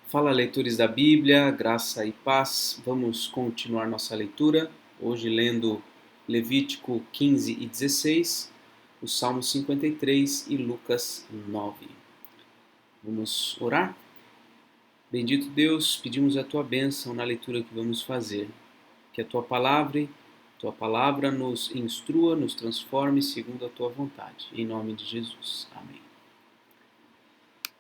Fala, leitores da Bíblia, graça e paz. Vamos continuar nossa leitura, hoje lendo Levítico 15 e 16, o Salmo 53 e Lucas 9. Vamos orar? Bendito Deus, pedimos a tua bênção na leitura que vamos fazer. Que a tua palavra nos instrua, nos transforme segundo a tua vontade. Em nome de Jesus. Amém.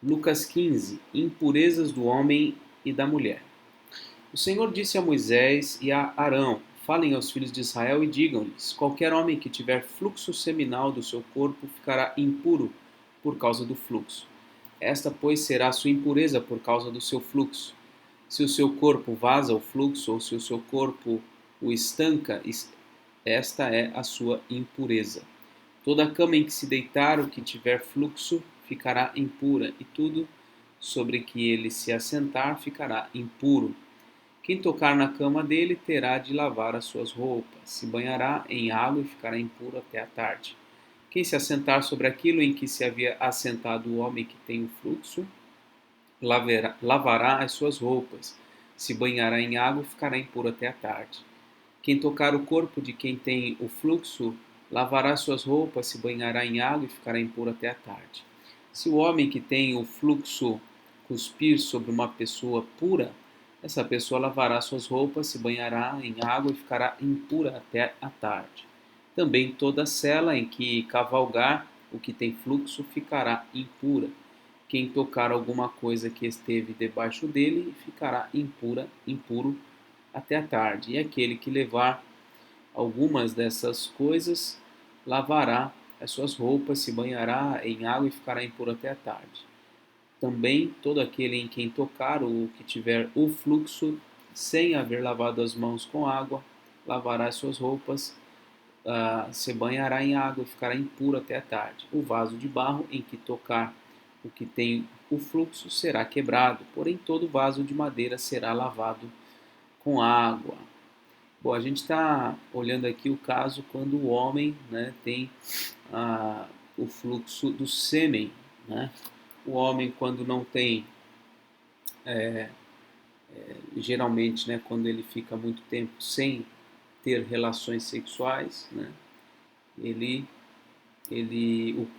Lucas 15. Impurezas do homem e da mulher. O Senhor disse a Moisés e a Arão: Falem aos filhos de Israel e digam-lhes: Qualquer homem que tiver fluxo seminal do seu corpo ficará impuro por causa do fluxo. Esta, pois, será a sua impureza por causa do seu fluxo. Se o seu corpo vaza o fluxo, ou se o seu corpo o estanca, esta é a sua impureza. Toda cama em que se deitar o que tiver fluxo ficará impura, e tudo sobre que ele se assentar ficará impuro. Quem tocar na cama dele terá de lavar as suas roupas, se banhará em água e ficará impuro até a tarde. Quem se assentar sobre aquilo em que se havia assentado o homem que tem o fluxo, lavará as suas roupas, se banhará em água e ficará impuro até a tarde. Quem tocar o corpo de quem tem o fluxo, lavará suas roupas, se banhará em água e ficará impuro até a tarde. Se o homem que tem o fluxo cuspir sobre uma pessoa pura, essa pessoa lavará suas roupas, se banhará em água e ficará impura até a tarde. Também toda cela em que cavalgar o que tem fluxo ficará impura. Quem tocar alguma coisa que esteve debaixo dele ficará impuro até a tarde. E aquele que levar algumas dessas coisas lavará as suas roupas, se banhará em água e ficará impuro até a tarde. Também todo aquele em quem tocar o que tiver o fluxo, sem haver lavado as mãos com água, lavará as suas roupas, se banhará em água e ficará impuro até a tarde. O vaso de barro em que tocar o que tem o fluxo será quebrado, porém todo vaso de madeira será lavado com água. Bom, a gente está olhando aqui o caso quando o homem, né, tem o fluxo do sêmen, né? O homem, quando não tem, geralmente, né, quando ele fica muito tempo sem ter relações sexuais, né, ele,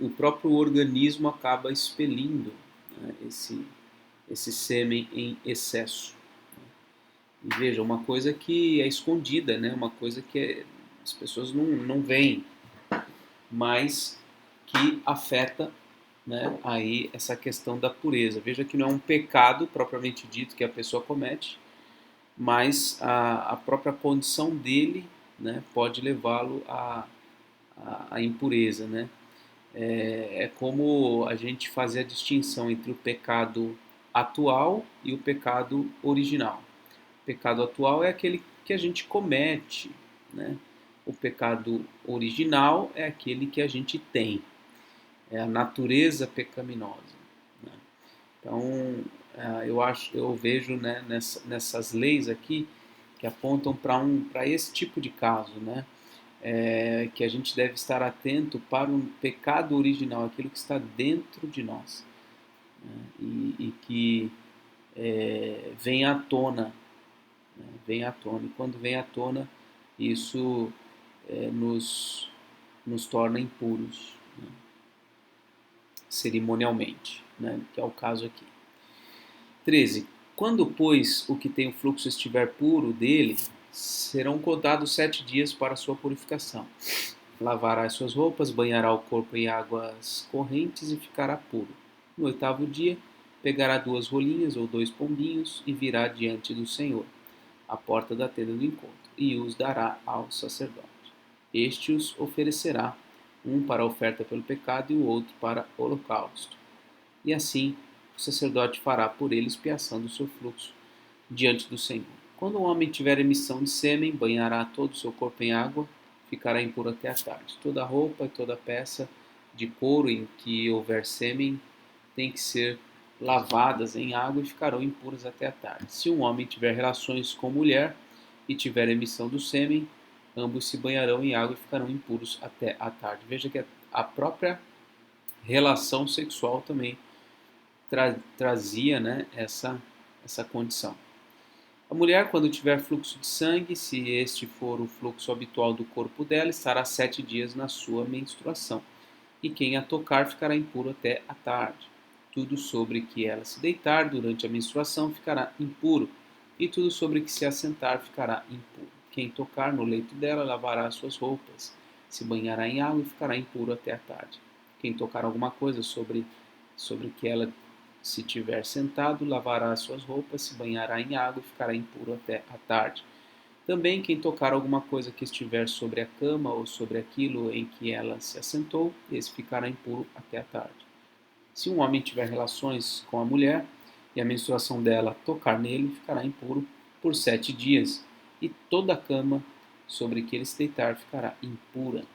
o próprio organismo acaba expelindo, né, esse sêmen em excesso. E veja, uma coisa que é escondida, né, uma coisa que as pessoas não veem, mas que afeta, né, aí essa questão da pureza. Veja que não é um pecado propriamente dito que a pessoa comete, mas a própria condição dele, né, pode levá-lo à impureza, né? É como a gente fazer a distinção entre o pecado atual e o pecado original. O pecado atual é aquele que a gente comete, né? O pecado original é aquele que a gente tem, é a natureza pecaminosa, né? Então, eu vejo, né, nessas leis aqui que apontam para esse tipo de caso, né? Que a gente deve estar atento para o pecado original, aquilo que está dentro de nós, né? E que vem à tona, né? Vem à tona. E quando vem à tona, isso nos torna impuros, né, cerimonialmente, né, que é o caso aqui. 13. Quando, pois, o que tem o fluxo estiver puro dele, serão contados 7 dias para a sua purificação. Lavará as suas roupas, banhará o corpo em águas correntes e ficará puro. No 8º dia, pegará 2 rolinhas ou 2 pombinhos e virá diante do Senhor, à porta da tenda do encontro, e os dará ao sacerdote. Este os oferecerá, um para a oferta pelo pecado e o outro para o holocausto. E assim o sacerdote fará por ele expiação do seu fluxo diante do Senhor. Quando o homem tiver emissão de sêmen, banhará todo o seu corpo em água, ficará impuro até a tarde. Toda roupa e toda peça de couro em que houver sêmen tem que ser lavadas em água e ficarão impuras até a tarde. Se um homem tiver relações com mulher e tiver emissão do sêmen, ambos se banharão em água e ficarão impuros até a tarde. Veja que a própria relação sexual também trazia, né, essa condição. A mulher, quando tiver fluxo de sangue, se este for o fluxo habitual do corpo dela, estará 7 dias na sua menstruação, e quem a tocar ficará impuro até a tarde. Tudo sobre que ela se deitar durante a menstruação ficará impuro, e tudo sobre que se assentar ficará impuro. Quem tocar no leito dela lavará suas roupas, se banhará em água e ficará impuro até a tarde. Quem tocar alguma coisa sobre que ela se tiver sentado, lavará suas roupas, se banhará em água e ficará impuro até a tarde. Também quem tocar alguma coisa que estiver sobre a cama ou sobre aquilo em que ela se assentou, esse ficará impuro até a tarde. Se um homem tiver relações com a mulher e a menstruação dela tocar nele, ficará impuro por 7 dias, e toda a cama sobre que ele se deitar ficará impura.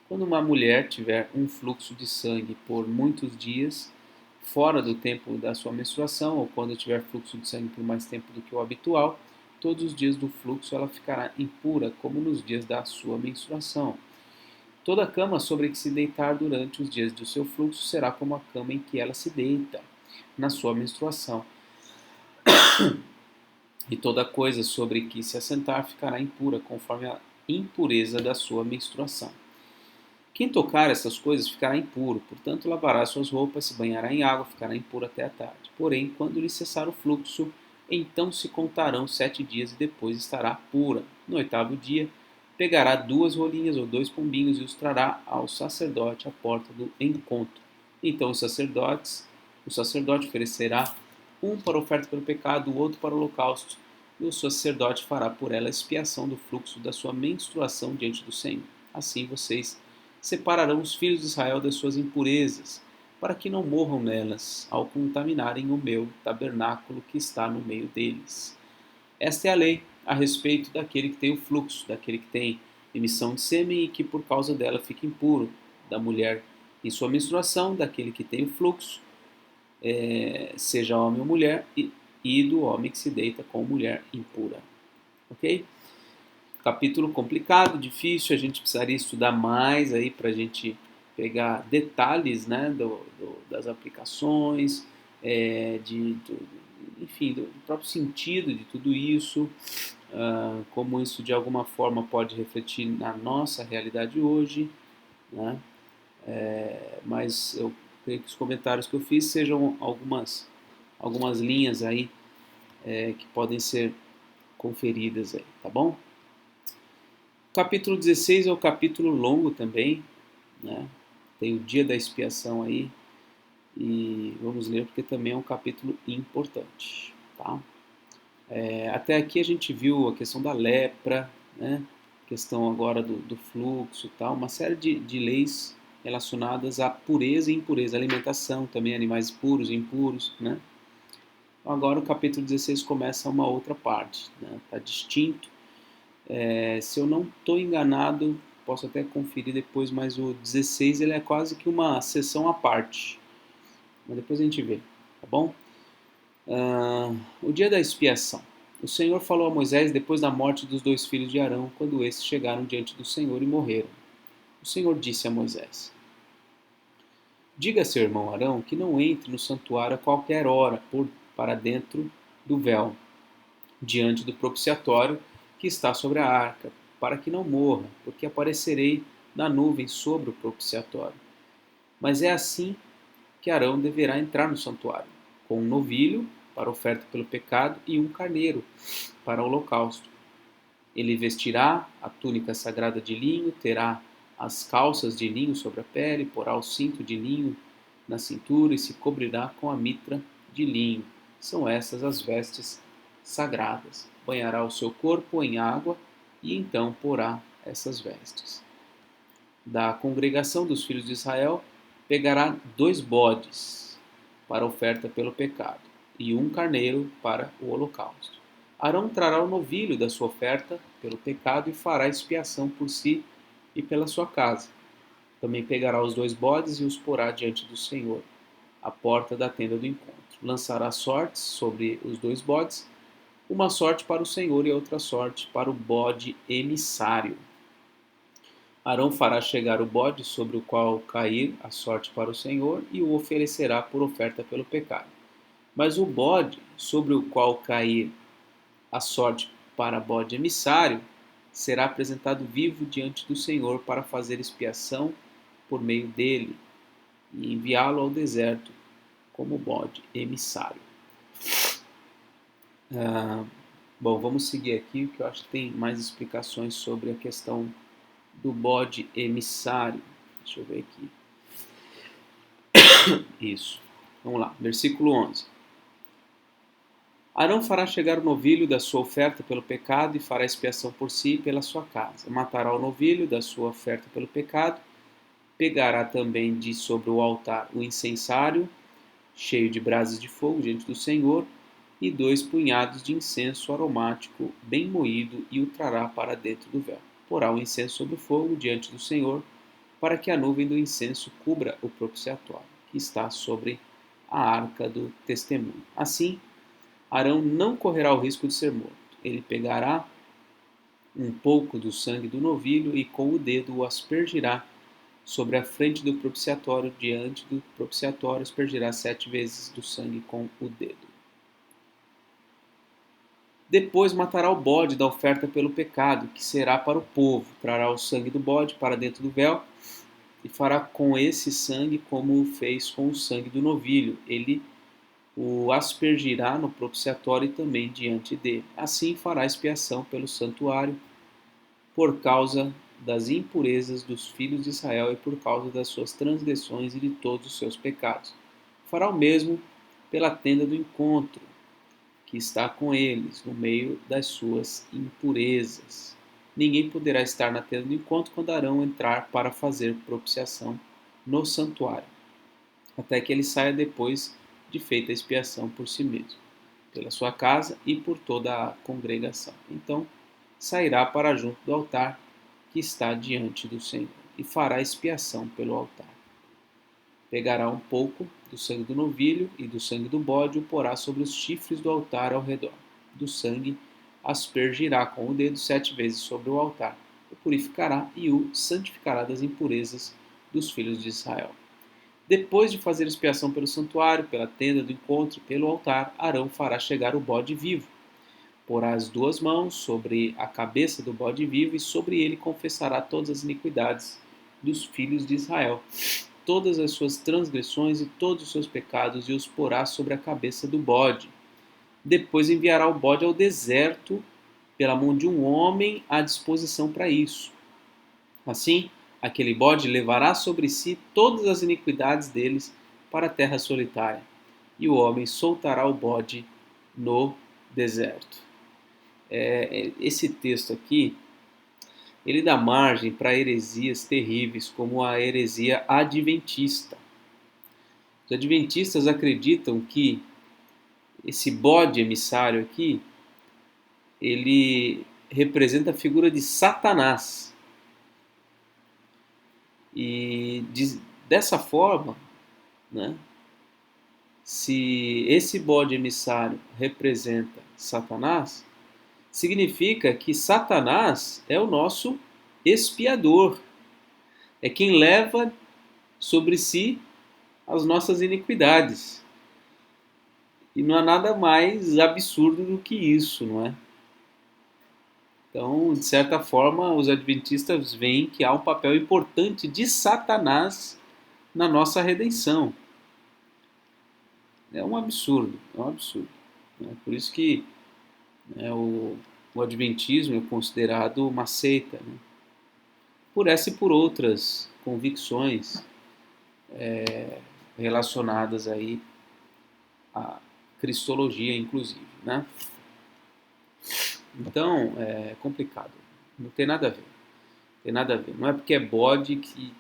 Quando uma mulher tiver um fluxo de sangue por muitos dias, fora do tempo da sua menstruação, ou quando tiver fluxo de sangue por mais tempo do que o habitual, todos os dias do fluxo ela ficará impura, como nos dias da sua menstruação. Toda cama sobre que se deitar durante os dias do seu fluxo será como a cama em que ela se deita na sua menstruação. E toda coisa sobre que se assentar ficará impura, conforme a impureza da sua menstruação. Quem tocar essas coisas ficará impuro, portanto lavará suas roupas, se banhará em água, ficará impuro até a tarde. Porém, quando lhe cessar o fluxo, então se contarão 7 dias e depois estará pura. No 8º dia, pegará 2 rolinhas ou 2 pombinhos e os trará ao sacerdote à porta do encontro. Então o sacerdote oferecerá um para oferta pelo pecado, o outro para o holocausto, e o sacerdote fará por ela expiação do fluxo da sua menstruação diante do Senhor. Assim vocês separarão os filhos de Israel das suas impurezas, para que não morram nelas, ao contaminarem o meu tabernáculo que está no meio deles. Esta é a lei a respeito daquele que tem o fluxo, daquele que tem emissão de sêmen e que por causa dela fica impuro, da mulher em sua menstruação, daquele que tem o fluxo, seja homem ou mulher, e do homem que se deita com mulher impura. Ok? Capítulo complicado, difícil, a gente precisaria estudar mais aí para a gente pegar detalhes, né, das aplicações, enfim, do próprio sentido de tudo isso, como isso de alguma forma pode refletir na nossa realidade hoje, né? Mas eu creio que os comentários que eu fiz sejam algumas linhas aí que podem ser conferidas aí, tá bom? O capítulo 16 é um capítulo longo também, né? Tem o dia da expiação aí, e vamos ler porque também é um capítulo importante, tá? Até aqui a gente viu a questão da lepra, né? A questão agora do fluxo e tal, uma série de leis relacionadas à pureza e impureza, alimentação também, animais puros e impuros, né? Agora o capítulo 16 começa uma outra parte, né? Tá distinto. Se eu não estou enganado, posso até conferir depois, mas o 16 ele é quase que uma sessão à parte. Mas depois a gente vê, tá bom? O dia da expiação. O Senhor falou a Moisés depois da morte dos 2 filhos de Arão, quando estes chegaram diante do Senhor e morreram. O Senhor disse a Moisés: diga a seu irmão Arão que não entre no santuário a qualquer hora para dentro do véu, diante do propiciatório que está sobre a arca, para que não morra, porque aparecerei na nuvem sobre o propiciatório. Mas é assim que Arão deverá entrar no santuário, com um novilho para oferta pelo pecado e um carneiro para o holocausto. Ele vestirá a túnica sagrada de linho, terá as calças de linho sobre a pele, porá o cinto de linho na cintura e se cobrirá com a mitra de linho. São essas as vestes sagradas. Banhará o seu corpo em água e então porá essas vestes. Da congregação dos filhos de Israel, pegará 2 bodes para oferta pelo pecado e um carneiro para o holocausto. Arão trará o novilho da sua oferta pelo pecado e fará expiação por si e pela sua casa. Também pegará os 2 bodes e os porá diante do Senhor, à porta da tenda do encontro. Lançará sortes sobre os 2 bodes, uma sorte para o Senhor e outra sorte para o bode emissário. Arão fará chegar o bode sobre o qual cair a sorte para o Senhor e o oferecerá por oferta pelo pecado. Mas o bode, sobre o qual cair a sorte para bode emissário, será apresentado vivo diante do Senhor para fazer expiação por meio dele e enviá-lo ao deserto como bode emissário. Bom, vamos seguir aqui, que eu acho que tem mais explicações sobre a questão do bode emissário. Deixa eu ver aqui. Isso. Vamos lá, versículo 11. Arão fará chegar o novilho da sua oferta pelo pecado e fará expiação por si e pela sua casa. Matará o novilho da sua oferta pelo pecado, pegará também de sobre o altar o incensário, cheio de brasas de fogo diante do Senhor, e 2 punhados de incenso aromático bem moído, e o trará para dentro do véu. Porá o incenso sobre o fogo diante do Senhor, para que a nuvem do incenso cubra o propiciatório, que está sobre a arca do testemunho. Assim, Arão não correrá o risco de ser morto. Ele pegará um pouco do sangue do novilho e com o dedo o aspergirá sobre a frente do propiciatório. Diante do propiciatório aspergirá 7 vezes do sangue com o dedo. Depois matará o bode da oferta pelo pecado, que será para o povo. Trará o sangue do bode para dentro do véu e fará com esse sangue como fez com o sangue do novilho. Ele o aspergirá no propiciatório e também diante dele. Assim fará expiação pelo santuário por causa das impurezas dos filhos de Israel e por causa das suas transgressões e de todos os seus pecados. Fará o mesmo pela tenda do encontro, que está com eles, no meio das suas impurezas. Ninguém poderá estar na tenda do encontro quando Arão entrar para fazer propiciação no santuário, até que ele saia depois de feita a expiação por si mesmo, pela sua casa e por toda a congregação. Então sairá para junto do altar que está diante do Senhor, e fará expiação pelo altar. Pegará um pouco do sangue do novilho e do sangue do bode e o porá sobre os chifres do altar ao redor. Do sangue aspergirá com o dedo 7 vezes sobre o altar, o purificará e o santificará das impurezas dos filhos de Israel. Depois de fazer expiação pelo santuário, pela tenda do encontro e pelo altar, Arão fará chegar o bode vivo. Porá as 2 mãos sobre a cabeça do bode vivo e sobre ele confessará todas as iniquidades dos filhos de Israel, todas as suas transgressões e todos os seus pecados, e os porá sobre a cabeça do bode. Depois enviará o bode ao deserto pela mão de um homem à disposição para isso. Assim, aquele bode levará sobre si todas as iniquidades deles para a terra solitária, e o homem soltará o bode no deserto. Esse texto aqui, ele dá margem para heresias terríveis, como a heresia adventista. Os adventistas acreditam que esse bode emissário aqui, ele representa a figura de Satanás. E dessa forma, né, se esse bode emissário representa Satanás, significa que Satanás é o nosso expiador, é quem leva sobre si as nossas iniquidades. E não há nada mais absurdo do que isso, não é? Então, de certa forma, os adventistas veem que há um papel importante de Satanás na nossa redenção. É um absurdo, é um absurdo. Né? Por isso que, né, o adventismo é considerado uma seita, né? Por essa e por outras convicções relacionadas aí à cristologia, inclusive, né? Então, é complicado. Não tem nada a ver. Tem nada a ver. Não é porque é bode que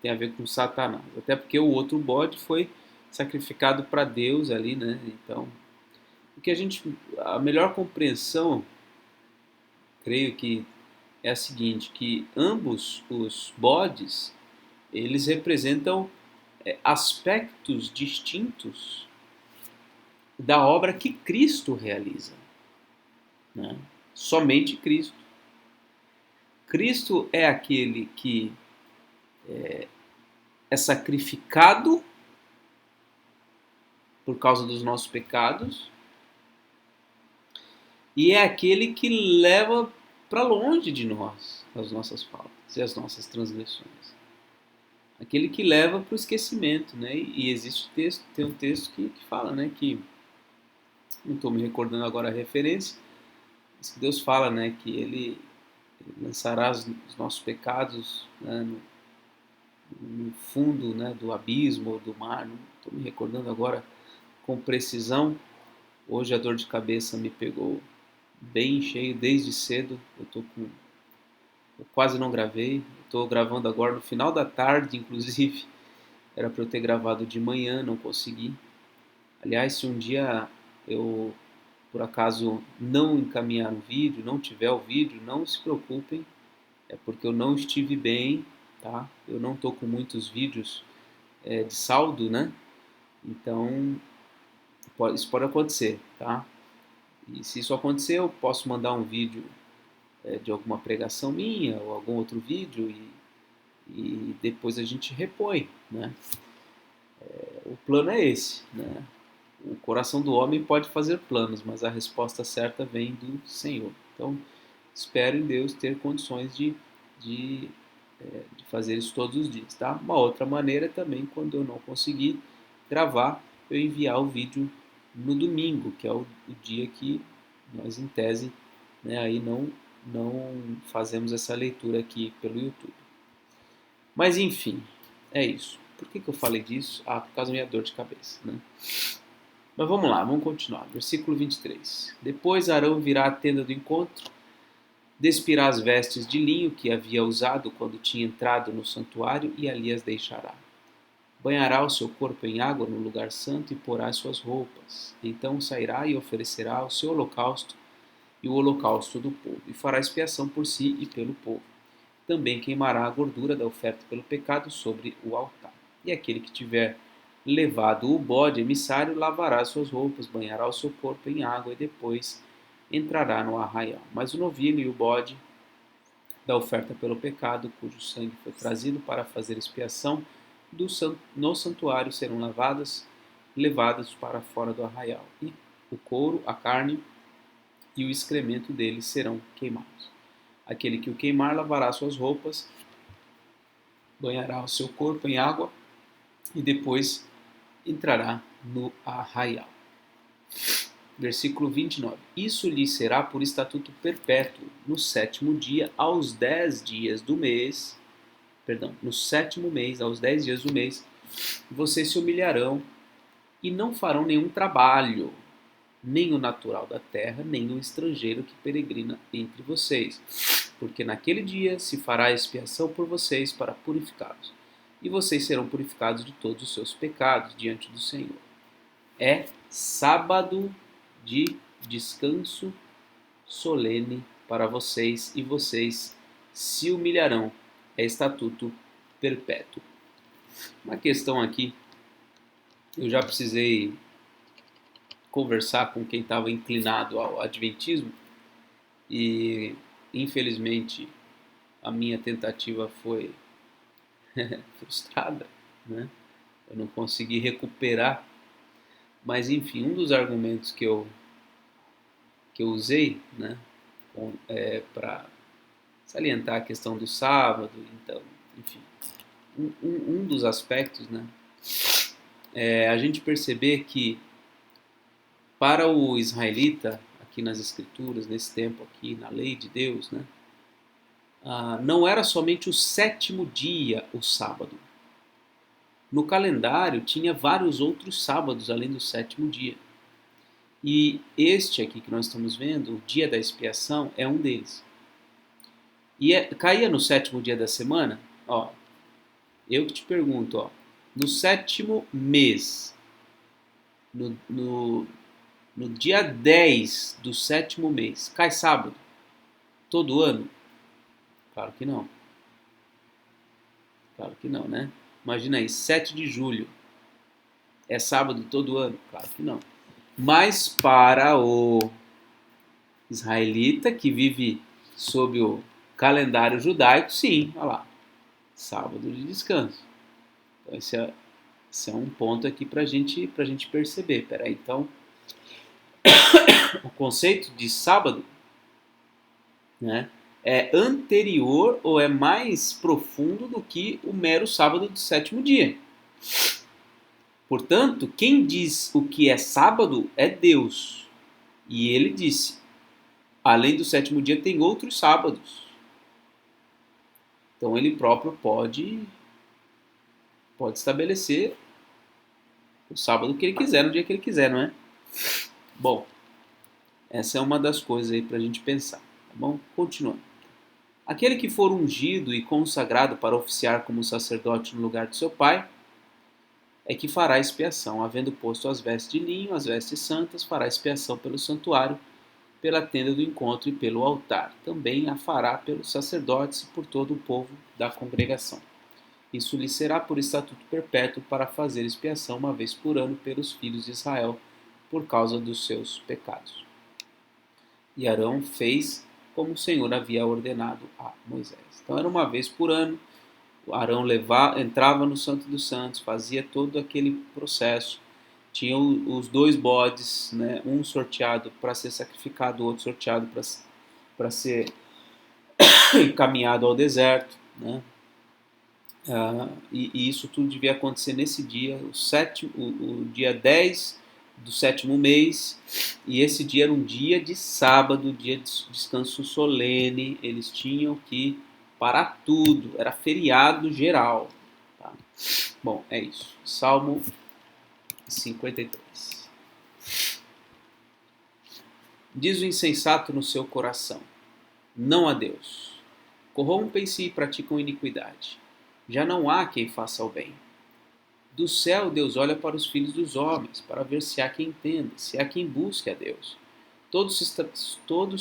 tem a ver com Satanás. Até porque o outro bode foi sacrificado para Deus ali, né? Então, a melhor compreensão, creio que é a seguinte, que ambos os bodes, eles representam aspectos distintos da obra que Cristo realiza, né? Somente Cristo. Cristo é aquele que é sacrificado por causa dos nossos pecados, e é aquele que leva para longe de nós as nossas faltas e as nossas transgressões. Aquele que leva para o esquecimento, né? E existe texto, tem um texto que fala, né? Que não estou me recordando agora a referência, mas que Deus fala, né? Que Ele lançará os nossos pecados, né, no fundo, né, do abismo ou do mar. Não estou me recordando agora com precisão. Hoje a dor de cabeça me pegou bem cheio desde cedo. Eu quase não gravei. Estou gravando agora no final da tarde, inclusive. Era para eu ter gravado de manhã, não consegui. Aliás, se um dia eu, por acaso, não encaminhar o vídeo, não tiver o vídeo, não se preocupem. É porque eu não estive bem, tá? Eu não tô com muitos vídeos de saldo, né? Então, isso pode acontecer, tá? E se isso acontecer, eu posso mandar um vídeo de alguma pregação minha ou algum outro vídeo e depois a gente repõe, né? O plano é esse, né? O coração do homem pode fazer planos, mas a resposta certa vem do Senhor. Então, espero em Deus ter condições de, de fazer isso todos os dias, tá? Uma outra maneira também, quando eu não conseguir gravar, eu enviar o vídeo no domingo, que é o dia que nós, em tese, né, aí não fazemos essa leitura aqui pelo YouTube. Mas, enfim, é isso. Por que eu falei disso? Ah, por causa da minha dor de cabeça, né? Mas vamos lá, vamos continuar. Versículo 23. Depois Arão virá à tenda do encontro, despirá as vestes de linho que havia usado quando tinha entrado no santuário e ali as deixará. Banhará o seu corpo em água no lugar santo e porá as suas roupas. Então sairá e oferecerá o seu holocausto e o holocausto do povo, e fará expiação por si e pelo povo. Também queimará a gordura da oferta pelo pecado sobre o altar. E aquele que tiver levado o bode emissário lavará suas roupas, banhará o seu corpo em água e depois entrará no arraial. Mas o novilho e o bode da oferta pelo pecado, cujo sangue foi trazido para fazer expiação no santuário, serão levados para fora do arraial. E o couro, a carne e o excremento deles serão queimados. Aquele que o queimar lavará suas roupas, banhará o seu corpo em água e depois entrará no arraial. Versículo 29. Isso lhe será por estatuto perpétuo, no sétimo dia, aos 10 dias do mês, no sétimo mês, aos 10 dias do mês, vocês se humilharão e não farão nenhum trabalho, nem o natural da terra, nem o estrangeiro que peregrina entre vocês. Porque naquele dia se fará expiação por vocês para purificá-los, e vocês serão purificados de todos os seus pecados diante do Senhor. É sábado de descanso solene para vocês, e vocês se humilharão. É estatuto perpétuo. Uma questão aqui, eu já precisei conversar com quem estava inclinado ao adventismo e, infelizmente, a minha tentativa foi frustrada, né? Eu não consegui recuperar, mas enfim, um dos argumentos que eu usei, né, para salientar a questão do sábado, então, enfim, um dos aspectos, né, é a gente perceber que para o israelita, aqui nas escrituras, nesse tempo aqui, na lei de Deus, né, não era somente o sétimo dia o sábado. No calendário tinha vários outros sábados além do sétimo dia. E este aqui que nós estamos vendo, o dia da expiação, é um deles. E caía no sétimo dia da semana, ó, eu que te pergunto, ó, no sétimo mês, no dia 10 do sétimo mês, cai sábado? Todo ano? Claro que não. Claro que não, né? Imagina aí, 7 de julho. É sábado todo ano? Claro que não. Mas para o israelita que vive sob o calendário judaico, sim, olha lá. Sábado de descanso. Então Esse é um ponto aqui para gente perceber. Peraí, então, o conceito de sábado, né, é anterior ou é mais profundo do que o mero sábado do sétimo dia. Portanto, quem diz o que é sábado é Deus. E ele disse: além do sétimo dia, tem outros sábados. Então ele próprio pode estabelecer o sábado que ele quiser, no dia que ele quiser, não é? Bom, essa é uma das coisas aí para a gente pensar. Tá bom? Continuando. Aquele que for ungido e consagrado para oficiar como sacerdote no lugar de seu pai, é que fará expiação, havendo posto as vestes de linho, as vestes santas, fará expiação pelo santuário, pela tenda do encontro e pelo altar. Também a fará pelos sacerdotes e por todo o povo da congregação. Isso lhe será por estatuto perpétuo para fazer expiação uma vez por ano pelos filhos de Israel, por causa dos seus pecados. E Arão fez como o Senhor havia ordenado a Moisés. Então era uma vez por ano. Arão entrava no Santo dos Santos, fazia todo aquele processo. Tinha os dois bodes, né? Um sorteado para ser sacrificado, o outro sorteado para ser encaminhado ao deserto, né? E isso tudo devia acontecer nesse dia, o dia 10 do sétimo mês, e esse dia era um dia de sábado, dia de descanso solene, eles tinham que parar tudo, era feriado geral. Tá? Bom, é isso. Salmo 53. Diz o insensato no seu coração: não há Deus. Corrompem-se e praticam iniquidade. Já não há quem faça o bem. Do céu Deus olha para os filhos dos homens, para ver se há quem entenda, se há quem busque a Deus. Todos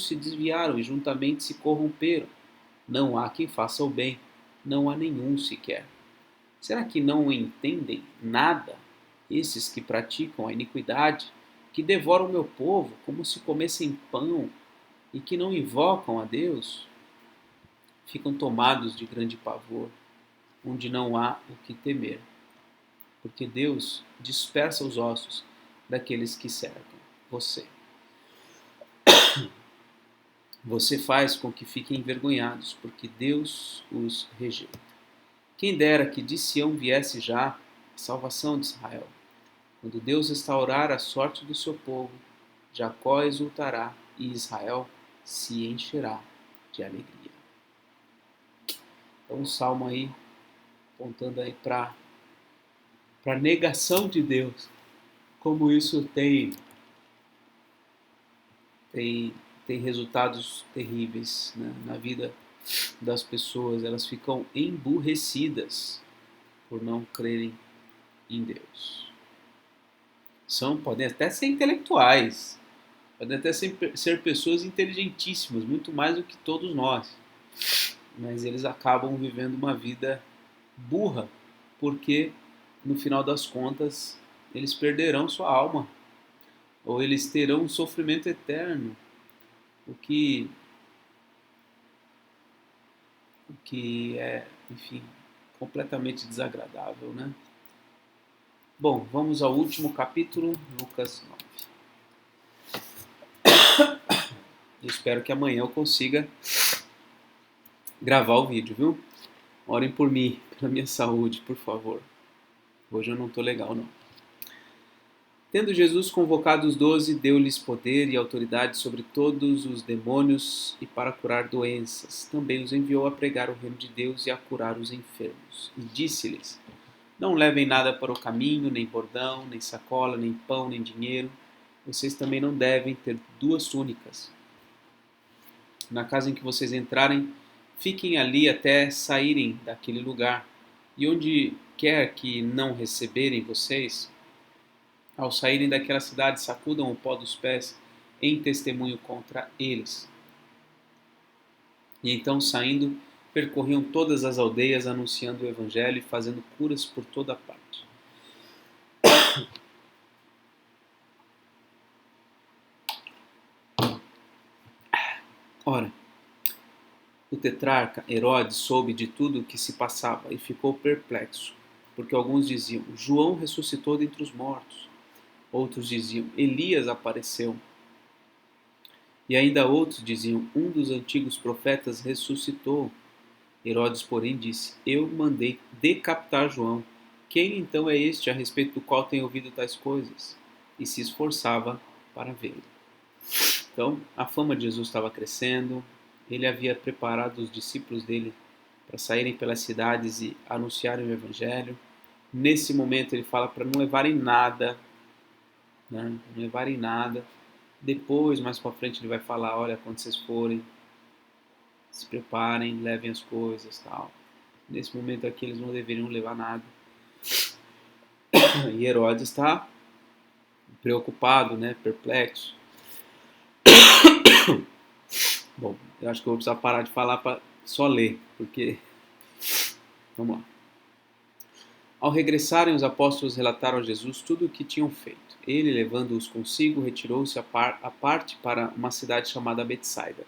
se desviaram e juntamente se corromperam. Não há quem faça o bem, não há nenhum sequer. Será que não entendem nada esses que praticam a iniquidade, que devoram o meu povo como se comessem pão e que não invocam a Deus? Ficam tomados de grande pavor, onde não há o que temer, porque Deus dispersa os ossos daqueles que cercam você. Você faz com que fiquem envergonhados, porque Deus os rejeita. Quem dera que de Sião viesse já a salvação de Israel. Quando Deus restaurar a sorte do seu povo, Jacó exultará e Israel se encherá de alegria. Então um salmo aí apontando aí para a negação de Deus, como isso tem resultados terríveis, né, na vida das pessoas. Elas ficam emburrecidas por não crerem em Deus. Podem até ser intelectuais, podem até ser pessoas inteligentíssimas, muito mais do que todos nós, mas eles acabam vivendo uma vida burra, porque no final das contas eles perderão sua alma, ou eles terão um sofrimento eterno, o que é, enfim, completamente desagradável, né? Bom, vamos ao último capítulo, Lucas 9. Eu espero que amanhã eu consiga gravar o vídeo, viu? Orem por mim, pela minha saúde, por favor. Hoje eu não estou legal, não. Tendo Jesus convocado os 12, deu-lhes poder e autoridade sobre todos os demônios e para curar doenças. Também os enviou a pregar o reino de Deus e a curar os enfermos. E disse-lhes: não levem nada para o caminho, nem bordão, nem sacola, nem pão, nem dinheiro. Vocês também não devem ter 2 túnicas. Na casa em que vocês entrarem, fiquem ali até saírem daquele lugar. E onde quer que não receberem vocês, ao saírem daquela cidade, sacudam o pó dos pés em testemunho contra eles. E então, saindo, percorriam todas as aldeias, anunciando o evangelho e fazendo curas por toda a parte. Ora, o tetrarca Herodes soube de tudo o que se passava e ficou perplexo, porque alguns diziam: João ressuscitou dentre os mortos. Outros diziam: Elias apareceu. E ainda outros diziam: um dos antigos profetas ressuscitou. Herodes, porém, disse: Eu mandei decapitar João. Quem então é este a respeito do qual tem ouvido tais coisas? E se esforçava para vê-lo. Então, a fama de Jesus estava crescendo. Ele havia preparado os discípulos dele para saírem pelas cidades e anunciarem o evangelho. Nesse momento ele fala para não levarem nada, né? Não levarem nada. Depois, mais para frente, ele vai falar: olha, quando vocês forem, se preparem, levem as coisas, tal. Nesse momento aqui eles não deveriam levar nada. E Herodes está preocupado, né, perplexo. Bom, eu acho que eu vou precisar parar de falar para só ler, porque... Vamos lá. Ao regressarem, os apóstolos relataram a Jesus tudo o que tinham feito. Ele, levando-os consigo, retirou-se à parte para uma cidade chamada Betsaida.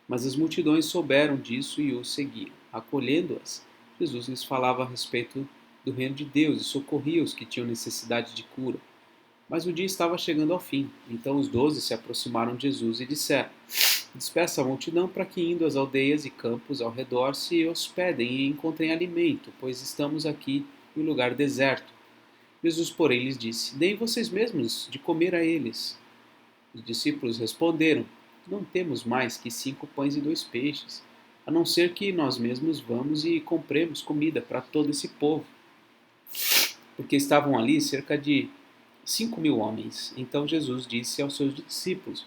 Mas as multidões souberam disso e o seguiam. Acolhendo-as, Jesus lhes falava a respeito do reino de Deus e socorria os que tinham necessidade de cura. Mas o dia estava chegando ao fim. Então os 12 se aproximaram de Jesus e disseram: Despeça a multidão para que, indo às aldeias e campos ao redor, se hospedem e encontrem alimento, pois estamos aqui em um lugar deserto. Jesus, porém, lhes disse: Deem vocês mesmos de comer a eles. Os discípulos responderam: Não temos mais que 5 pães e 2 peixes, a não ser que nós mesmos vamos e compremos comida para todo esse povo. Porque estavam ali cerca de 5.000 homens. Então Jesus disse aos seus discípulos: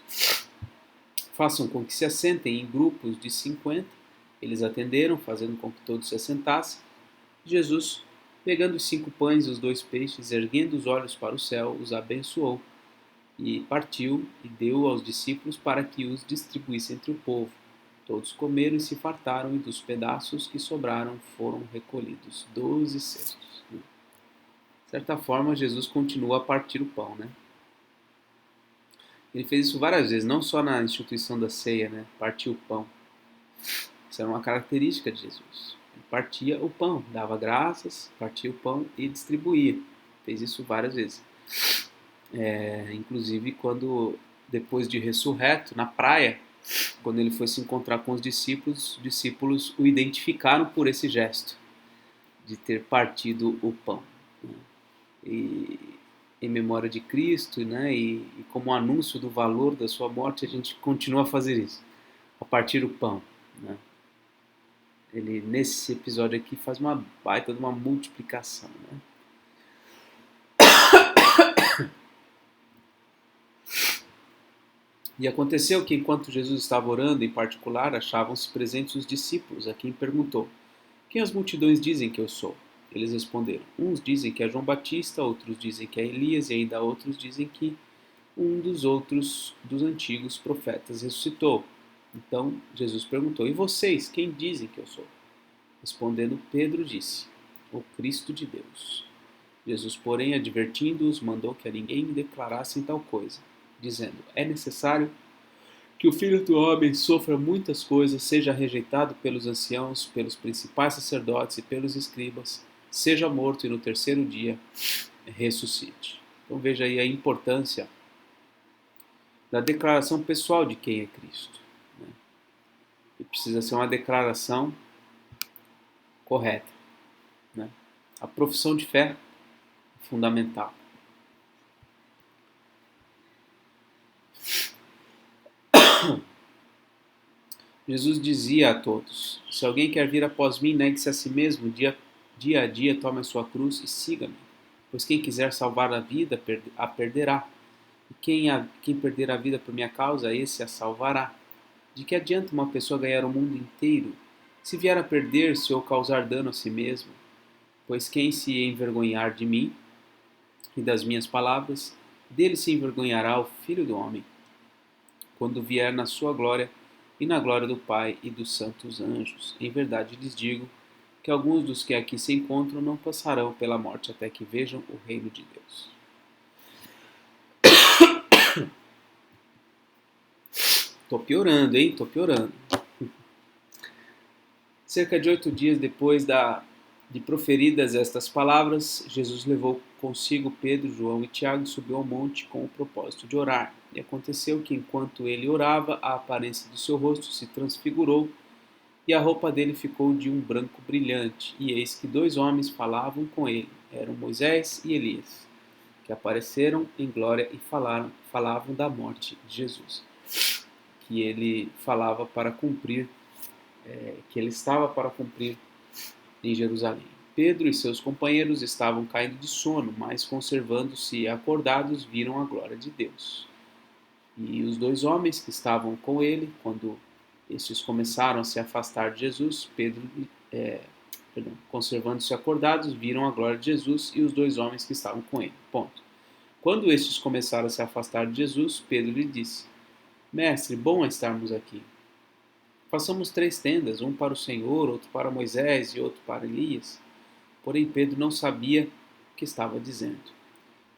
Façam com que se assentem em grupos de 50. Eles atenderam, fazendo com que todos se assentassem. Jesus, pegando os 5 pães e os 2 peixes, erguendo os olhos para o céu, os abençoou e partiu e deu aos discípulos para que os distribuísse entre o povo. Todos comeram e se fartaram, e dos pedaços que sobraram foram recolhidos 12 cestos. De certa forma, Jesus continua a partir o pão, né? Ele fez isso várias vezes, não só na instituição da ceia, né? Partiu o pão. Isso era uma característica de Jesus. Ele partia o pão, dava graças, partia o pão e distribuía. Fez isso várias vezes. Inclusive quando, depois de ressurreto, na praia, quando ele foi se encontrar com os discípulos o identificaram por esse gesto de ter partido o pão, né? E em memória de Cristo, né? E como anúncio do valor da sua morte, a gente continua a fazer isso, a partir o pão, né? Ele, nesse episódio aqui, faz uma baita de uma multiplicação, né? E aconteceu que, enquanto Jesus estava orando, em particular, achavam-se presentes os discípulos, a quem perguntou: Quem as multidões dizem que eu sou? Eles responderam: Uns dizem que é João Batista, outros dizem que é Elias, e ainda outros dizem que um dos antigos profetas ressuscitou. Então Jesus perguntou: E vocês, quem dizem que eu sou? Respondendo, Pedro disse: O Cristo de Deus. Jesus, porém, advertindo-os, mandou que a ninguém declarassem tal coisa, dizendo: É necessário que o Filho do Homem sofra muitas coisas, seja rejeitado pelos anciãos, pelos principais sacerdotes e pelos escribas, seja morto e no terceiro dia ressuscite. Então veja aí a importância da declaração pessoal de quem é Cristo, né? E precisa ser uma declaração correta, né? A profissão de fé é fundamental. Jesus dizia a todos: Se alguém quer vir após mim, negue-se a si mesmo, dia a dia tome a sua cruz e siga-me. Pois quem quiser salvar a vida, a perderá. E quem perder a vida por minha causa, esse a salvará. De que adianta uma pessoa ganhar o mundo inteiro, se vier a perder-se ou causar dano a si mesmo? Pois quem se envergonhar de mim e das minhas palavras, dele se envergonhará o Filho do Homem, quando vier na sua glória e na glória do Pai e dos santos anjos. Em verdade lhes digo que alguns dos que aqui se encontram não passarão pela morte até que vejam o reino de Deus. Tô piorando, hein? Cerca de 8 dias depois da De proferidas estas palavras, Jesus levou consigo Pedro, João e Tiago e subiu ao monte com o propósito de orar. E aconteceu que, enquanto ele orava, a aparência do seu rosto se transfigurou e a roupa dele ficou de um branco brilhante. E eis que dois homens falavam com ele. Eram Moisés e Elias, que apareceram em glória e falavam da morte de Jesus, que ele falava para cumprir, que ele estava para cumprir em Jerusalém. Pedro e seus companheiros estavam caindo de sono, mas conservando-se acordados, viram a glória de Deus. E os dois homens que estavam com ele, quando estes começaram a se afastar de Jesus, conservando-se acordados, viram a glória de Jesus e os dois homens que estavam com ele. Ponto. Quando estes começaram a se afastar de Jesus, Pedro lhe disse: Mestre, bom é estarmos aqui. Façamos 3 tendas, um para o Senhor, outro para Moisés e outro para Elias. Porém, Pedro não sabia o que estava dizendo.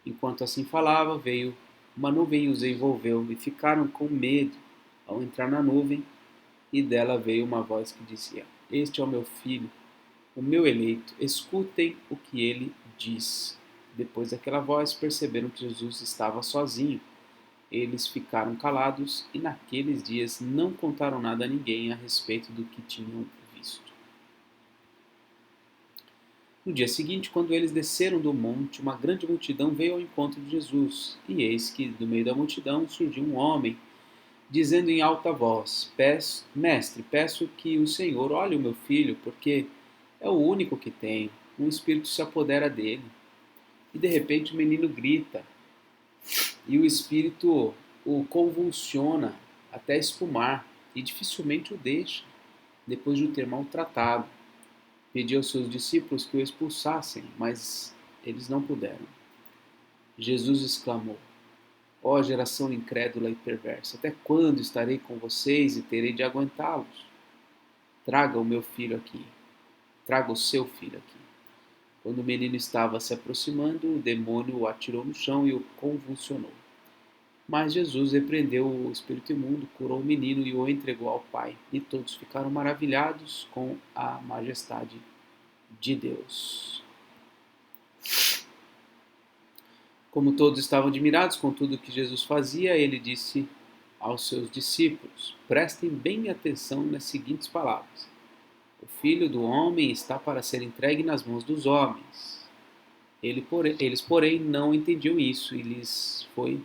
Enquanto assim falava, veio uma nuvem e os envolveu, e ficaram com medo ao entrar na nuvem, e dela veio uma voz que dizia: Este é o meu filho, o meu eleito, escutem o que ele diz. Depois daquela voz, perceberam que Jesus estava sozinho. Eles ficaram calados e naqueles dias não contaram nada a ninguém a respeito do que tinham visto. No dia seguinte, quando eles desceram do monte, uma grande multidão veio ao encontro de Jesus. E eis que, do meio da multidão, surgiu um homem, dizendo em alta voz: Mestre, peço que o Senhor olhe o meu filho, porque é o único que tenho. Um espírito se apodera dele. E de repente o menino grita, e o espírito o convulsiona até espumar, e dificilmente o deixa, depois de o ter maltratado. Pediu aos seus discípulos que o expulsassem, mas eles não puderam. Jesus exclamou: Ó geração incrédula e perversa, até quando estarei com vocês e terei de aguentá-los? Traga o meu filho aqui. Traga o seu filho aqui. Quando o menino estava se aproximando, o demônio o atirou no chão e o convulsionou. Mas Jesus repreendeu o espírito imundo, curou o menino e o entregou ao Pai. E todos ficaram maravilhados com a majestade de Deus. Como todos estavam admirados com tudo que Jesus fazia, ele disse aos seus discípulos: Prestem bem atenção nas seguintes palavras: O Filho do Homem está para ser entregue nas mãos dos homens. Eles, porém, não entendiam isso e lhes foi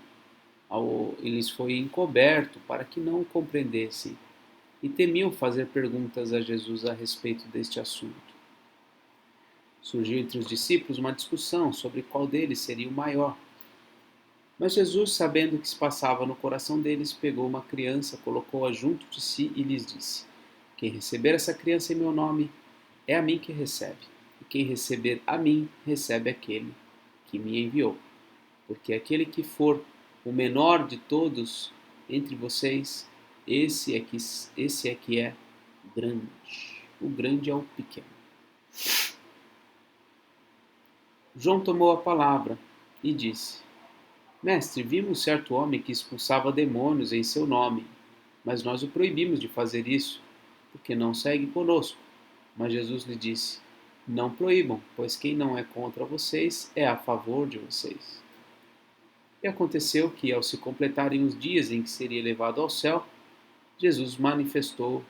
encoberto para que não o compreendessem e temiam fazer perguntas a Jesus a respeito deste assunto. Surgiu entre os discípulos uma discussão sobre qual deles seria o maior. Mas Jesus, sabendo o que se passava no coração deles, pegou uma criança, colocou-a junto de si e lhes disse: Quem receber essa criança em meu nome, é a mim que recebe. E quem receber a mim, recebe aquele que me enviou. Porque aquele que for o menor de todos entre vocês, esse é que é grande. O grande é o pequeno. João tomou a palavra e disse: Mestre, vimos certo homem que expulsava demônios em seu nome, mas nós o proibimos de fazer isso, porque não segue conosco. Mas Jesus lhe disse: Não proíbam, pois quem não é contra vocês é a favor de vocês. E aconteceu que, ao se completarem os dias em que seria levado ao céu, Jesus manifestou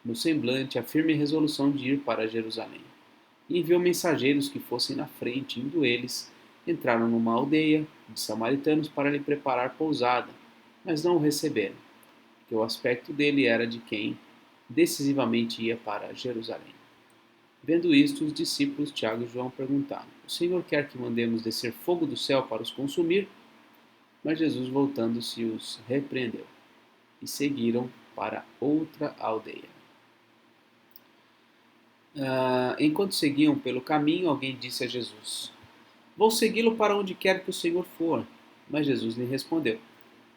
no semblante a firme resolução de ir para Jerusalém. E enviou mensageiros que fossem na frente, indo eles, entraram numa aldeia de samaritanos para lhe preparar pousada, mas não o receberam, porque o aspecto dele era de quem decisivamente ia para Jerusalém. Vendo isto, os discípulos Tiago e João perguntaram: O Senhor quer que mandemos descer fogo do céu para os consumir? Mas Jesus, voltando-se, os repreendeu, e seguiram para outra aldeia. Enquanto seguiam pelo caminho, alguém disse a Jesus: Vou segui-lo para onde quer que o Senhor for. Mas Jesus lhe respondeu: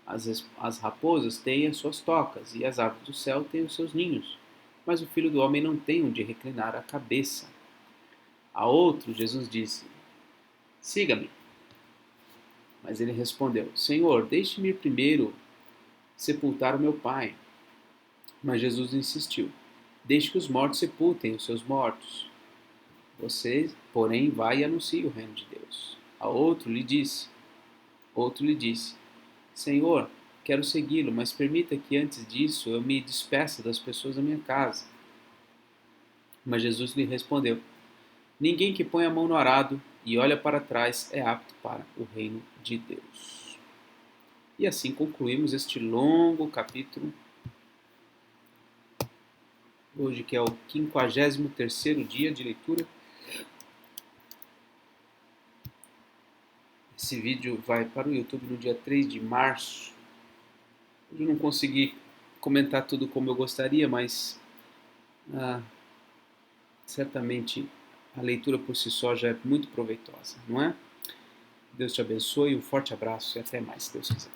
As raposas têm as suas tocas, e as aves do céu têm os seus ninhos, mas o Filho do Homem não tem onde reclinar a cabeça. A outro, Jesus disse: Siga-me. Mas ele respondeu: Senhor, deixe-me ir primeiro sepultar o meu pai. Mas Jesus insistiu: Deixe que os mortos sepultem os seus mortos. Você, porém, vai e anuncie o reino de Deus. A outro lhe disse, Senhor, quero segui-lo, mas permita que antes disso eu me despeça das pessoas da minha casa. Mas Jesus lhe respondeu, ninguém que põe a mão no arado e olha para trás é apto para o reino de Deus. E assim concluímos este longo capítulo, hoje que é o 53º dia de leitura. Esse vídeo vai para o YouTube no dia 3 de março. Eu não consegui comentar tudo como eu gostaria, mas certamente a leitura por si só já é muito proveitosa, não é? Deus te abençoe, um forte abraço e até mais, se Deus quiser.